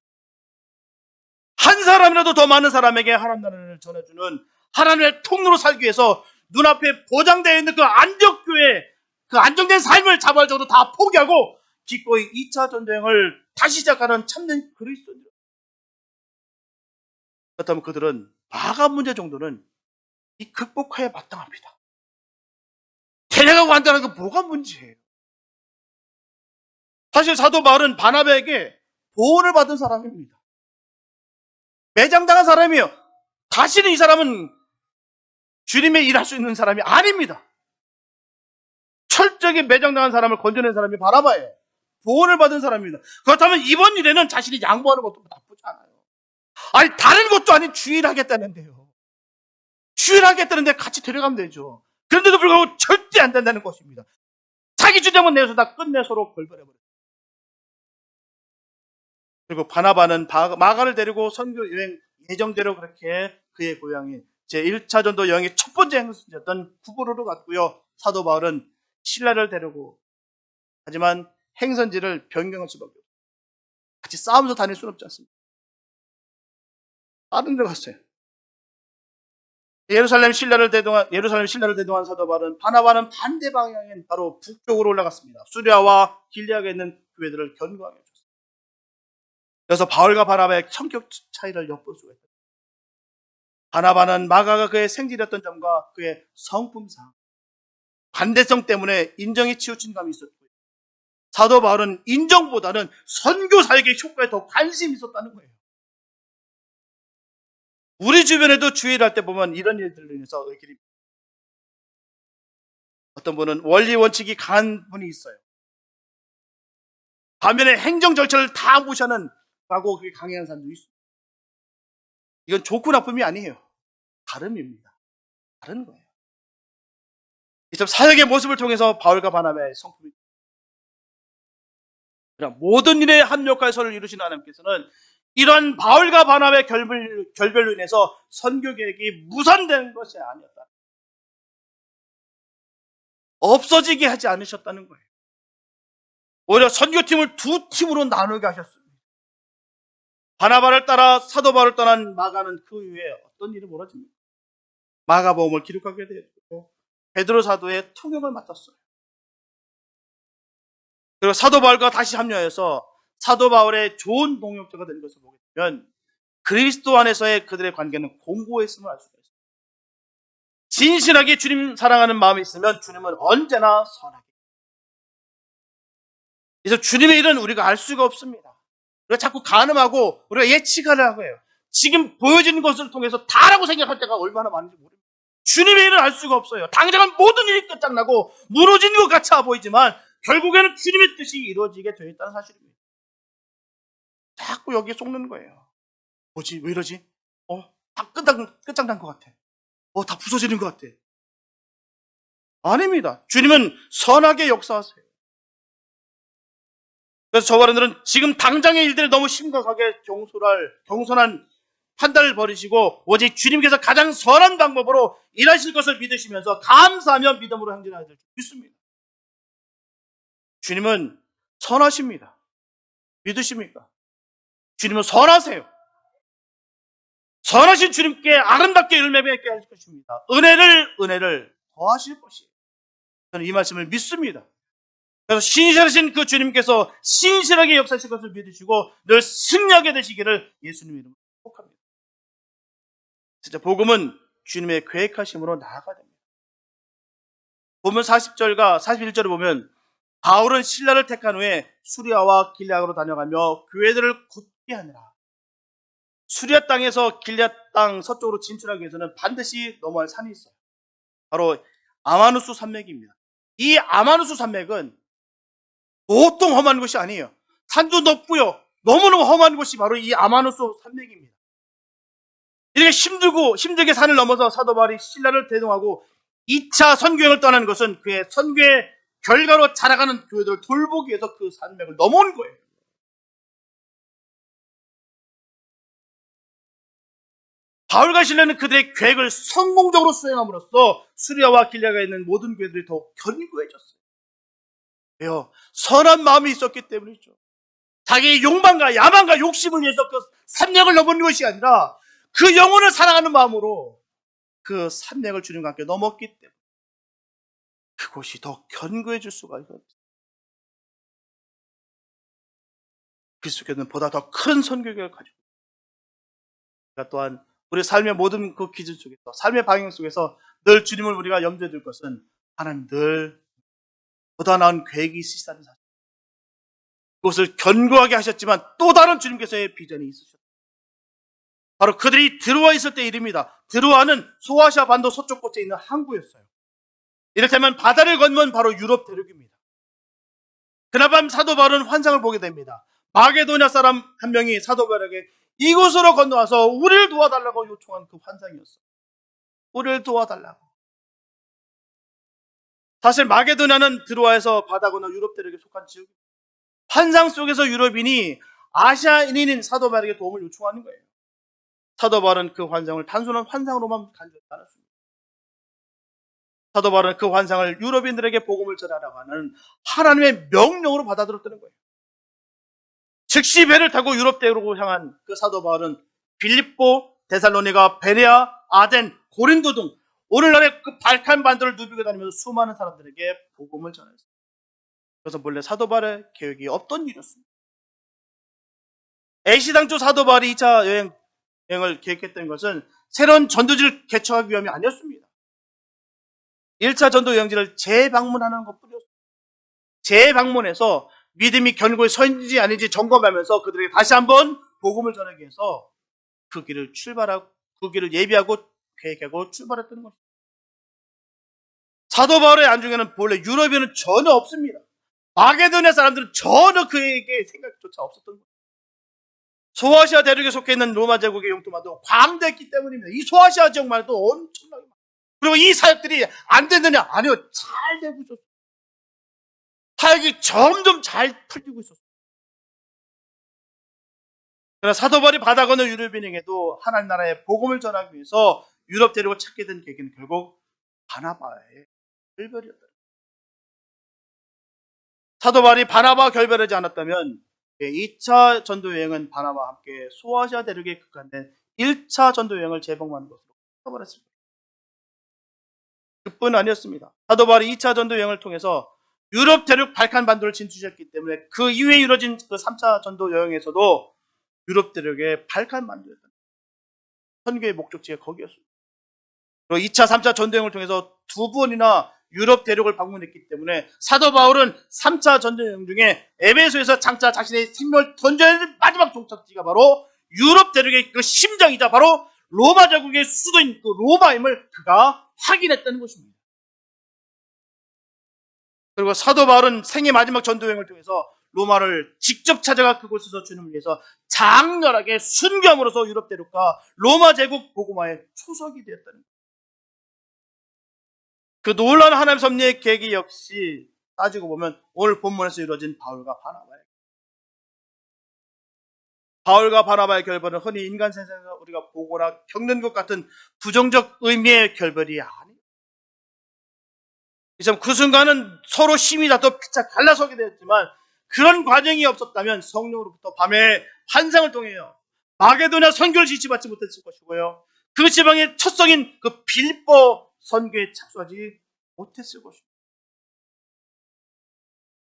한 사람이라도 더 많은 사람에게 하나님 나라를 전해주는 하나님의 통로로 살기 위해서 눈앞에 보장되어 있는 그 안디옥 교회, 그 안정된 삶을 자발적으로 다 포기하고 기꺼이 2차 전쟁을 다시 시작하는 참된 그리스도인들. 그렇다면 그들은 마가 문제 정도는 이 극복해야 마땅합니다. 데려가고 한다는 건 뭐가 문제예요? 사실 사도 바울은 바나바에게 보호를 받은 사람입니다. 매장당한 사람이에요. 다시는 이 사람은 주님의 일할 수 있는 사람이 아닙니다. 철저하게 매장당한 사람을 건져낸 사람이 바나바예요. 보호를 받은 사람입니다. 그렇다면 이번 일에는 자신이 양보하는 것도 나쁘지 않아요. 아니 다른 것도 아닌 주일하겠다는데요. 주일하겠다는데 같이 데려가면 되죠. 그런데도 불구하고 절대 안 된다는 것입니다. 자기 주장만 내서 다 끝내 서로 걸버려버려요. 그리고 바나바는 마가를 데리고 선교 여행 예정대로 그렇게 그의 고향인 제1차 전도 여행의 첫 번째 행선지였던 구브로로 갔고요. 사도 바울은 신라를 데리고 하지만 행선지를 변경할 수밖에 없어요. 같이 싸우면서 다닐 수는 없지 않습니까? 다른 데 갔어요. 예루살렘 신라를 대동한 사도 바울은 바나바는 반대 방향인 바로 북쪽으로 올라갔습니다. 수리아와 길리아에 있는 교회들을 견고하게 해줬어요. 그래서 바울과 바나바의 성격 차이를 엿볼 수가 있다. 바나바는 마가가 그의 생질이었던 점과 그의 성품상 반대성 때문에 인정에 치우친 감이 있었고요. 사도 바울은 인정보다는 선교 사역의 효과에 더 관심이 있었다는 거예요. 우리 주변에도 주일할 때 보면 이런 일들로 인해서 의견이 어떤 분은 원리 원칙이 강한 분이 있어요. 반면에 행정 절차를 다 무시하는 라고 그게 강행하는 사람도 있어요. 이건 좋고 나쁨이 아니에요. 다름입니다. 다른 거예요. 이처럼 사역의 모습을 통해서 바울과 바나바의 성품이 모든 일에 합력할 선을 이루신 하나님께서는 이러한 바울과 바나바의 결별로 인해서 선교 계획이 무산된 것이 아니었다. 없어지게 하지 않으셨다는 거예요. 오히려 선교팀을 두 팀으로 나누게 하셨습니다. 바나바를 따라 사도 바울을 떠난 마가는 그 이후에 어떤 일이 벌어집니까? 마가복음을 기록하게 되었고 베드로 사도의 통역을 맡았어요. 그리고 사도 바울과 다시 합류하여서 사도 바울의 좋은 동역자가 된 것을 보게 되면 그리스도 안에서의 그들의 관계는 공고했음을 알 수가 있습니다. 진실하게 주님 사랑하는 마음이 있으면 주님은 언제나 선하게. 그래서 주님의 일은 우리가 알 수가 없습니다. 우리가 자꾸 가늠하고 우리가 예측하려고 해요. 지금 보여지는 것을 통해서 다라고 생각할 때가 얼마나 많은지 모릅니다. 주님의 일을 알 수가 없어요. 당장은 모든 일이 끝장나고 무너지는 것 같아 보이지만 결국에는 주님의 뜻이 이루어지게 되어 있다는 사실입니다. 자꾸 여기에 속는 거예요. 뭐지? 왜 이러지? 다 끝장난 것 같아. 다 부서지는 것 같아. 아닙니다. 주님은 선하게 역사하세요. 그래서 저와 여러분들은 지금 당장의 일들을 너무 심각하게 경솔한 판단을 버리시고 오직 주님께서 가장 선한 방법으로 일하실 것을 믿으시면서 감사하며 믿음으로 행진해야 될 줄 믿습니다. 주님은 선하십니다. 믿으십니까? 주님은 선하세요. 선하신 주님께 아름답게 열매 맺게 할 것입니다. 은혜를 더하실 것이에요. 저는 이 말씀을 믿습니다. 그래서 신실하신 그 주님께서 신실하게 역사하실 것을 믿으시고 늘 승리하게 되시기를 예수님 이름으로 축복합니다. 진짜 복음은 주님의 계획하심으로 나아가야 됩니다. 보면 40절과 41절을 보면 바울은 신라를 택한 후에 수리아와 길앗으로 다녀가며 교회들을 굳게 하느라. 수리아 땅에서 길앗 땅 서쪽으로 진출하기 위해서는 반드시 넘어야 할 산이 있어요. 바로 아마누스 산맥입니다. 이 아마누스 산맥은 보통 험한 곳이 아니에요. 산도 높고요. 너무너무 험한 곳이 바로 이 아마누스 산맥입니다. 이렇게 힘들게 산을 넘어서 사도 바울이 신라를 대동하고 2차 선교행을 떠나는 것은 그의 선교의 결과로 자라가는 교회들을 돌보기 위해서 그 산맥을 넘어온 거예요. 바울과 실라는 그들의 계획을 성공적으로 수행함으로써 수리아와 길앗에 있는 모든 교회들이 더욱 견고해졌어요. 왜요? 선한 마음이 있었기 때문이죠. 자기의 욕망과 야망과 욕심을 위해서 그 산맥을 넘은 것이 아니라 그 영혼을 사랑하는 마음으로 그 산맥을 주님과 함께 넘었기 때문에 그곳이 더 견고해질 수가 있었어요. 그리스도교는 보다 더 큰 선교계를 가지고 있습니다. 또한 우리 삶의 모든 그 기준 속에서, 삶의 방향 속에서 늘 주님을 우리가 염두에 둘 것은 하나님 늘 보다 나은 계획이 있으시다는 사실. 그것을 견고하게 하셨지만 또 다른 주님께서의 비전이 있으셨다. 바로 그들이 드로아 있을 때 일입니다. 드로아는 소아시아 반도 서쪽 끝에 있는 항구였어요. 이를테면 바다를 건넌 바로 유럽 대륙입니다. 그날밤 사도 바울은 환상을 보게 됩니다. 마게도냐 사람 한 명이 사도 바울에게 이곳으로 건너와서 우리를 도와달라고 요청한 그 환상이었어요. 우리를 도와달라고. 사실 마게도냐는 드로아에서 바다 건너 유럽 대륙에 속한 지역입니다. 환상 속에서 유럽인이 아시아인인 사도 바울에게 도움을 요청하는 거예요. 사도 바울은 그 환상을 단순한 환상으로만 간주하지 않았습니다. 사도 바울은 그 환상을 유럽인들에게 복음을 전하라고 하는 하나님의 명령으로 받아들였다는 거예요. 즉시 배를 타고 유럽 대륙으로 향한 그 사도 바울은 빌립보, 데살로니가, 베레아, 아덴, 고린도 등 오늘날의 그 발칸 반도를 누비고 다니면서 수많은 사람들에게 복음을 전했습니다. 그래서 본래 사도 바울의 계획이 없던 일이었습니다. 애시당초 사도 바울이 2차 여행을 계획했던 것은 새로운 전도지를 개척하기 위함이 아니었습니다. 1차 전도 여행지를 재방문하는 것뿐이었습니다. 재방문해서 믿음이 견고히 서 있는지 아닌지 점검하면서 그들에게 다시 한번 복음을 전하기 위해서 그 길을 예비하고 계획하고 출발했던 것입니다. 사도 바울의 안중에는 본래 유럽에는 전혀 없습니다. 마게도냐 사람들은 전혀 그에게 생각조차 없었던 거예요. 소아시아 대륙에 속해 있는 로마 제국의 영토만도 광대했기 때문입니다. 이 소아시아 지역만 해도 엄청나게 많아요. 그리고 이 사역들이 안 됐느냐? 아니요. 잘 되고 있었어요. 사역이 점점 잘 풀리고 있었어요. 그러나 사도 바울이 바다 건너 유럽인에게도 하나님 나라의 복음을 전하기 위해서 유럽 대륙을 찾게 된 계기는 결국 바나바의 결별이었다. 사도 바울이 바나바와 결별하지 않았다면 2차 전도 여행은 바나바와 함께 소아시아 대륙에 급간된 1차 전도 여행을 재방문하는 것으로 끝버렸습니다. 그뿐 아니었습니다. 사도 바울이 2차 전도 여행을 통해서 유럽 대륙 발칸 반도를 진출했기 때문에 그 이후에 이루어진 그 3차 전도 여행에서도 유럽 대륙의 발칸 반도였던 선교의 목적지가 거기였습니다. 그리고 2차, 3차 전도 여행을 통해서 2번이나 유럽 대륙을 방문했기 때문에 사도 바울은 3차 전도 여행 중에 에베소에서 장차 자신의 생명을 던져야 할 마지막 종착지가 바로 유럽 대륙의 그 심장이자 바로 로마 제국의 수도인 그 로마임을 그가 확인했다는 것입니다. 그리고 사도 바울은 생애 마지막 전도 여행을 통해서 로마를 직접 찾아가 그곳에서 주님을 위해서 장렬하게 순교함으로써 유럽 대륙과 로마 제국 복음화의 초석이 되었다는 거예요. 그 놀라운 하나님의 섭리의 계기 역시 따지고 보면 오늘 본문에서 이루어진 바울과 바나바의 결별은 흔히 인간 세상에서 우리가 보거나 겪는 것 같은 부정적 의미의 결별이 아니에요. 그 순간은 서로 힘이 다퉈 피차 갈라서게 되었지만 그런 과정이 없었다면 성령으로부터 밤의 환상을 통해요 마게도냐 선교를 지지받지 못했을 것이고요. 그 지방의 첫 성인 그 빌보 선교에 착수하지 못했을 것입니다.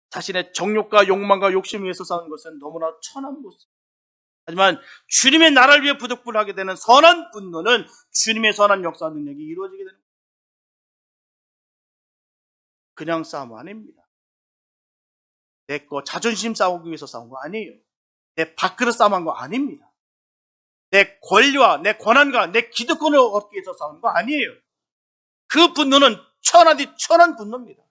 자신의 정욕과 욕망과 욕심 위해서 싸우는 것은 너무나 천한 것입니다. 하지만 주님의 나라를 위해 부득불하게 되는 선한 분노는 주님의 선한 역사 능력이 이루어지게 되는 것입니다. 그냥 싸움 아닙니다. 내 거 자존심 싸우기 위해서 싸운 거 아니에요. 내 밥그릇 싸움한 거 아닙니다. 내 권리와 내 권한과 내 기득권을 얻기 위해서 싸우는 거 아니에요. 그 분노는 천한 분노입니다.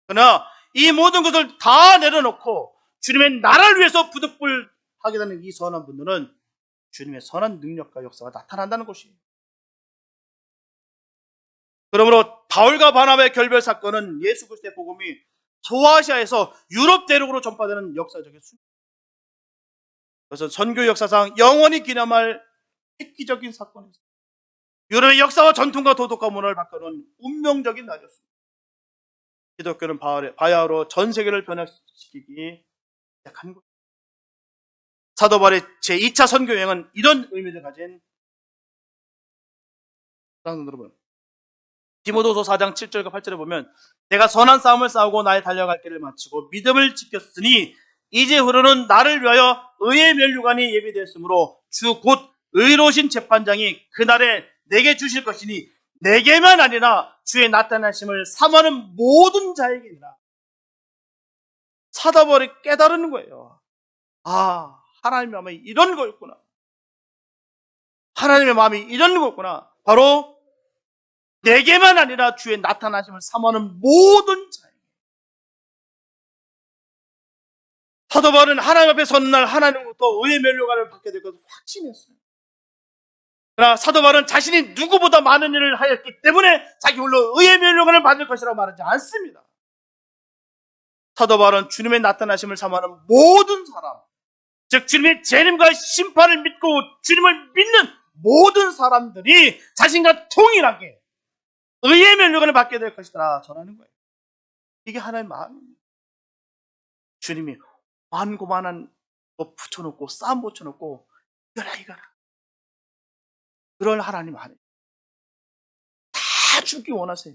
그러나 이 모든 것을 다 내려놓고 주님의 나라를 위해서 부득불하게 되는 이 선한 분노는 주님의 선한 능력과 역사가 나타난다는 것이에요. 그러므로 바울과 바나바의 결별 사건은 예수 그리스도의 복음이 소아시아에서 유럽 대륙으로 전파되는 역사적인 순간. 그래서 선교 역사상 영원히 기념할 획기적인 사건입니다. 유럽의 역사와 전통과 도덕과 문화를 바꿔놓은 운명적인 날이었습니다. 기독교는 바야흐로 전 세계를 변화시키기 시작한 것입니다. 사도 바울의 제2차 선교 여행은 이런 의미를 가진 사랑하는 여러분, 디모데후서 4장 7절과 8절에 보면 내가 선한 싸움을 싸우고 나의 달려갈 길을 마치고 믿음을 지켰으니 이제 후로는 나를 위하여 의의 면류관이 예비되었으므로 주 곧 의로우신 재판장이 그날에 내게 주실 것이니 내게만 아니라 주의 나타나심을 사모하는 모든 자에게니라. 사도 바울이 깨달은 거예요. 아, 하나님의 마음이 이런 거였구나. 하나님의 마음이 이런 거였구나. 바로 내게만 아니라 주의 나타나심을 사모하는 모든 자에게. 사도 바울은 하나님 앞에 서는 날 하나님으로부터 의의 면류관을 받게 될 것을 확신했어요. 그러나 사도 바울은 자신이 누구보다 많은 일을 하였기 때문에 자기 홀로 의의 면류관을 받을 것이라고 말하지 않습니다. 사도 바울은 주님의 나타나심을 사모하는 모든 사람, 즉 주님의 재림과 심판을 믿고 주님을 믿는 모든 사람들이 자신과 동일하게 의의 면류관을 받게 될 것이다 전하는 거예요. 이게 하나님의 마음입니다. 주님이 많고만한 거 붙여놓고 싸움 붙여놓고 이거라 그럴 하나님 아니에요. 다 주기 원하세요.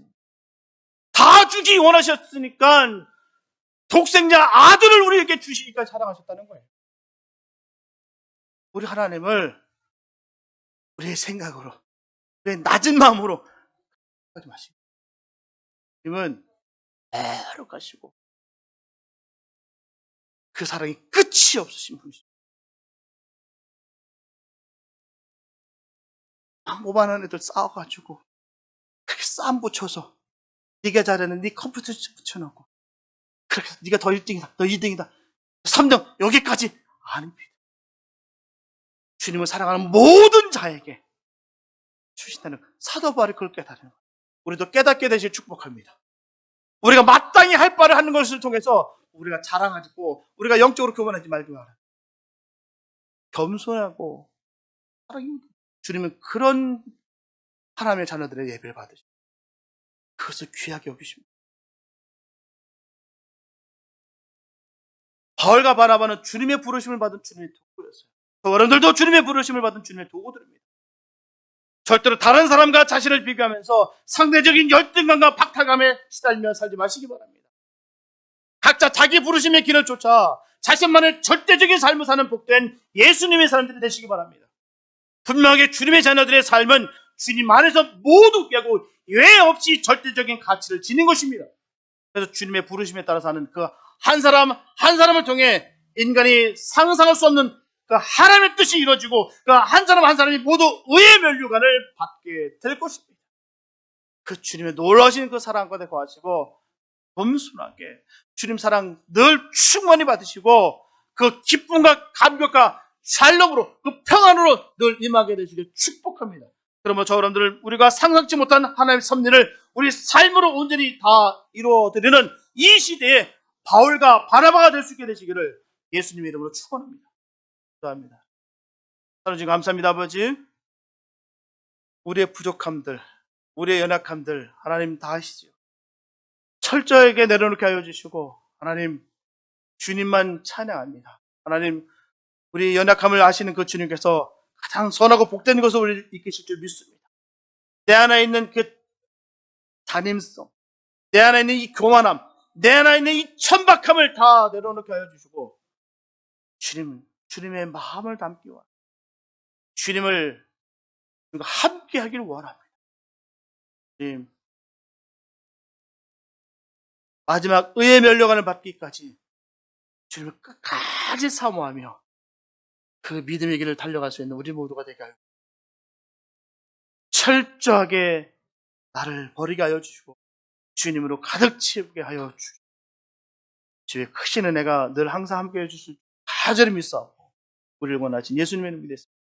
다 주기 원하셨으니까 독생자 아들을 우리에게 주시니까 사랑하셨다는 거예요. 우리 하나님을 우리의 생각으로, 우리의 낮은 마음으로 하지 마시고, 주님은 애로가시고 그 사랑이 끝이 없으신 분이십니다. 모반한 애들 싸워가지고 그렇게 싸움 붙여서 네가 잘하는 네 컴퓨터 붙여놓고 그렇게 해서 네가 더 1등이다, 너 2등이다, 3등 여기까지 아닙니다. 주님을 사랑하는 모든 자에게 주신다는 사도 바울이 그걸 깨달은 거예요. 우리도 깨닫게 되실 축복합니다. 우리가 마땅히 할 바를 하는 것을 통해서 우리가 자랑하고 우리가 영적으로 교만하지 말고 겸손하고 사랑입니다. 주님은 그런 하나님의 자녀들의 예배를 받으십니다. 그것을 귀하게 여기십니다. 바울과 바나바는 주님의 부르심을 받은 주님의 도구였어요. 여러분들도 주님의 부르심을 받은 주님의 도구들입니다. 절대로 다른 사람과 자신을 비교하면서 상대적인 열등감과 박탈감에 시달리며 살지 마시기 바랍니다. 각자 자기 부르심의 길을 쫓아 자신만의 절대적인 삶을 사는 복된 예수님의 사람들이 되시기 바랍니다. 분명하게 주님의 자녀들의 삶은 주님 안에서 모두 깨고 예외 없이 절대적인 가치를 지닌 것입니다. 그래서 주님의 부르심에 따라 사는 그 한 사람 한 사람을 통해 인간이 상상할 수 없는 그 하나님의 뜻이 이루어지고 그 한 사람 한 사람이 모두 의의 면류관을 받게 될 것입니다. 그 주님의 놀라우신 그 사랑 가운데 거하시고 겸손하게 주님 사랑 늘 충만히 받으시고 그 기쁨과 감격과 샬롬으로 그 평안으로 늘 임하게 되시길 축복합니다. 그러면 저 여러분들 우리가 상상치 못한 하나님의 섭리를 우리 삶으로 온전히 다 이루어드리는 이 시대에 바울과 바나바가 될 수 있게 되시기를 예수님의 이름으로 축원합니다. 감사합니다. 하나님 감사합니다. 아버지, 우리의 부족함들, 우리의 연약함들 하나님 다 아시죠. 철저하게 내려놓게 하여 주시고 하나님 주님만 찬양합니다. 하나님 우리 연약함을 아시는 그 주님께서 가장 선하고 복된 것을 우리를 이끄실 줄 믿습니다. 내 안에 있는 그 담임성, 내 안에 있는 이 교만함, 내 안에 있는 이 천박함을 다 내려놓게 하여 주시고 주님의 마음을 담기 원합니다. 주님을 우리가 함께 하기를 원합니다. 주님, 마지막 의의 면류관을 받기까지 주님을 끝까지 사모하며 그 믿음의 길을 달려갈 수 있는 우리 모두가 되게 하여 철저하게 나를 버리게 하여 주시고 주님으로 가득 채우게 하여 주시고 주의 크신 은혜가 늘 항상 함께 해주실 간절히 믿사옵고 우리를 원하신 예수님의 이름으로 믿습니다.